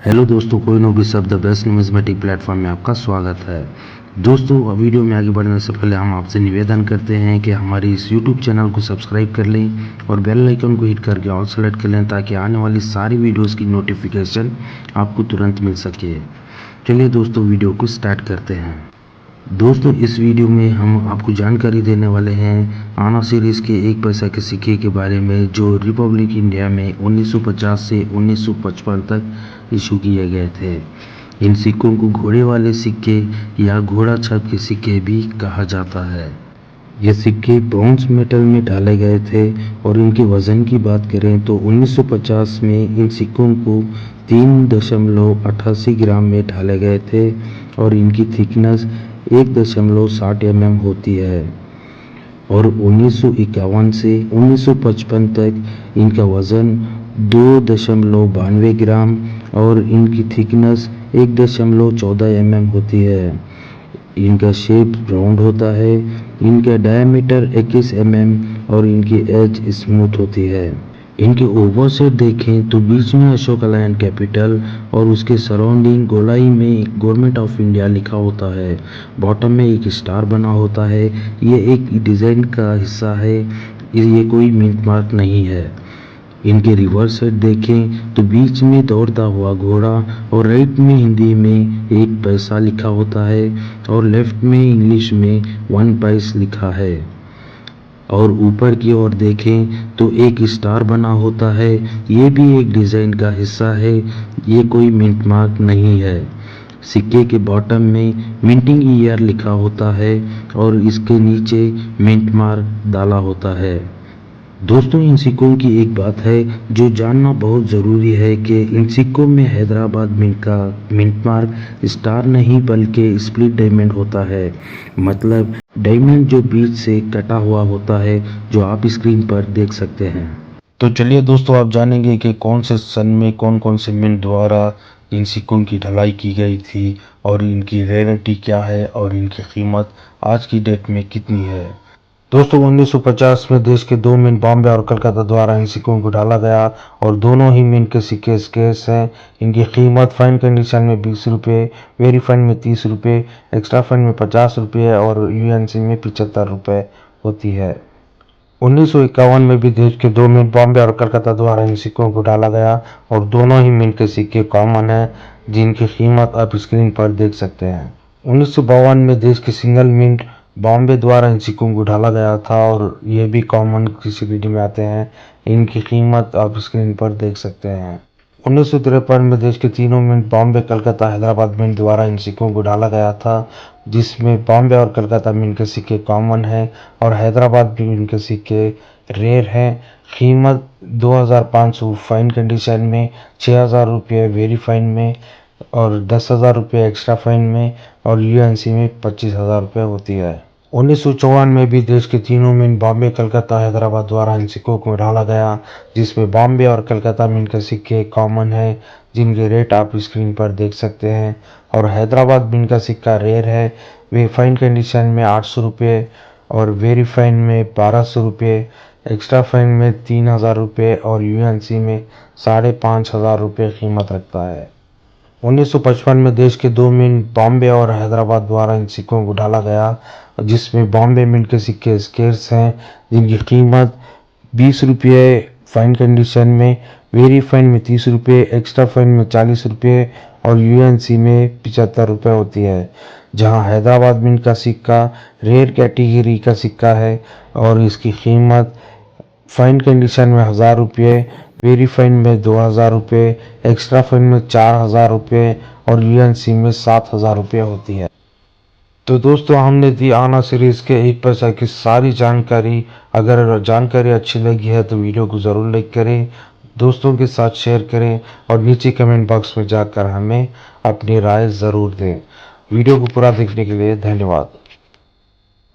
Hello दोस्तों, कोई no भी सब द बेस्ट न्यूमिज्मेटिक प्लेटफॉर्म में आपका स्वागत है। दोस्तों, वीडियो में आगे बढ़ने से पहले हम आपसे निवेदन करते हैं कि हमारी इस यूट्यूब चैनल को सब्सक्राइब कर लें और बेल आइकन को हिट करके ऑल सेलेक्ट कर लें ताकि आने वाली सारी वीडियोस की नोटिफिकेशन आपको तुरंत मिल सके। चलिए दोस्तों, वीडियो को स्टार्ट करते हैं। दोस्तों, इस वीडियो में हम आपको जानकारी देने वाले हैं आना सीरीज़ के 1 पैसा के सिक्के के बारे में जो रिपब्लिक इंडिया में 1950 से 1955 तक इशू किए गए थे। इन सिक्कों को घोड़े वाले सिक्के या घोड़ा छाप के सिक्के भी कहा जाता है। ये सिक्के ब्रॉन्ज मेटल में ढाले गए थे और इनके वज़न की बात करें तो 1950 में इन सिक्कों को 3.88 ग्राम में ढाले गए थे और इनकी थिकनेस 1.60 mm होती है और 1951 से 1955 तक इनका वज़न 2.92 ग्राम और इनकी थिकनेस 1.14 mm होती है। इनका शेप राउंड होता है, इनका डायमीटर 21 mm और इनकी एज स्मूथ होती है। इनके ओवर सेट देखें तो बीच में अशोक लैंड कैपिटल और उसके सराउंडिंग गोलाई में गवर्नमेंट ऑफ इंडिया लिखा होता है। बॉटम में एक स्टार बना होता है। ये एक डिज़ाइन का हिस्सा है, ये कोई मिंट मार्क नहीं है। इनके रिवर्स साइड देखें तो बीच में दौड़ता हुआ घोड़ा और राइट में हिंदी में 1 पैसा लिखा होता है और लेफ्ट में इंग्लिश में 1 पैस लिखा है। और ऊपर की ओर देखें तो एक स्टार बना होता है, ये भी एक डिज़ाइन का हिस्सा है, ये कोई मिंट मार्क नहीं है। सिक्के के बॉटम में मिंटिंग ईयर लिखा होता है और इसके नीचे मिंट मार्क डाला होता है। दोस्तों, इन सिक्कों की एक बात है जो जानना बहुत ज़रूरी है कि इन सिक्कों में हैदराबाद मिंट का मिंट मार्क स्टार नहीं बल्कि स्प्लिट डायमंड होता है। मतलब डायमंड जो बीच से कटा हुआ होता है, जो आप स्क्रीन पर देख सकते हैं। तो चलिए दोस्तों, आप जानेंगे कि कौन से सन में कौन कौन से मिंट द्वारा इन सिक्कों की ढलाई की गई थी और इनकी रेयरिटी क्या है और इनकी कीमत आज की डेट में कितनी है। दोस्तों, 1950 में देश के 2 मिंट बॉम्बे और कलकत्ता द्वारा इन सिक्कों को डाला गया और दोनों ही मिंट के सिक्के स्केर्स हैं। इनकी कीमत फाइन कंडीशन में 20 रुपये, वेरी फाइन में 30 रुपये, एक्स्ट्रा फाइन में 50 रुपये और यूएनसी में 75 रुपये होती है। 1951 में भी देश के 2 मिंट बॉम्बे और कलकत्ता द्वारा इन सिक्कों को डाला गया और दोनों ही मिंट के सिक्के कॉमन हैं, जिनकी कीमत आप स्क्रीन पर देख सकते हैं। 1952 में देश के सिंगल मिंट बॉम्बे द्वारा इन सिक्कों को ढाला गया था और ये भी कॉमन कैटेगरी में आते हैं। इनकी कीमत आप स्क्रीन पर देख सकते हैं। 1953 में देश के तीनों मिंट बॉम्बे, कलकत्ता, हैदराबाद मिंट द्वारा इन सिक्कों को ढाला गया था, जिसमें बॉम्बे और कलकत्ता मिंट के सिक्के कॉमन हैं और हैदराबाद मिंट के सिक्के रेयर हैं। कीमत 2500 फाइन कंडीशन में, 6000 रुपये वेरी फाइन में और 10,000 रुपये एक्स्ट्रा फाइन में और यूएनसी में 25,000 रुपये होती है। 1954 में भी देश के तीनों मिंट बॉम्बे, कलकत्ता, हैदराबाद द्वारा इन सिक्कों को ढाला गया, जिसमें बॉम्बे और कलकत्ता मिंट के सिक्के कॉमन है, जिनके रेट आप स्क्रीन पर देख सकते हैं। और हैदराबाद मिंट का सिक्का रेयर है, वे फाइन कंडीशन में 800 रुपये और वेरी फाइन में 1200 रुपये, एक्स्ट्रा फाइन में 3000 रुपये और यूएनसी में 5500 रुपये कीमत रखता है। 1955 में देश के 2 मिंट बॉम्बे और हैदराबाद द्वारा इन सिक्कों को ढाला गया, जिसमें बॉम्बे मिंट के सिक्के स्केर्स हैं, जिनकी कीमत 20 रुपये फाइन कंडीशन में, वेरी फाइन में 30 रुपये, एक्स्ट्रा फाइन में 40 रुपये और यूएनसी में 75 रुपये होती है। जहां हैदराबाद मिंट का सिक्का रेयर कैटेगरी का सिक्का है और इसकी कीमत फाइन कंडीशन में 1000 रुपये, वेरी फाइन में 2000 रुपये, एक्स्ट्रा फाइन में 4000 रुपये और यूएनसी में 7000 रुपये होती है। तो दोस्तों, हमने दी आना सीरीज़ के 1 पैसा की सारी जानकारी। अगर जानकारी अच्छी लगी है तो वीडियो को ज़रूर लाइक करें, दोस्तों के साथ शेयर करें और नीचे कमेंट बॉक्स में जाकर हमें अपनी राय ज़रूर दें। वीडियो को पूरा देखने के लिए धन्यवाद।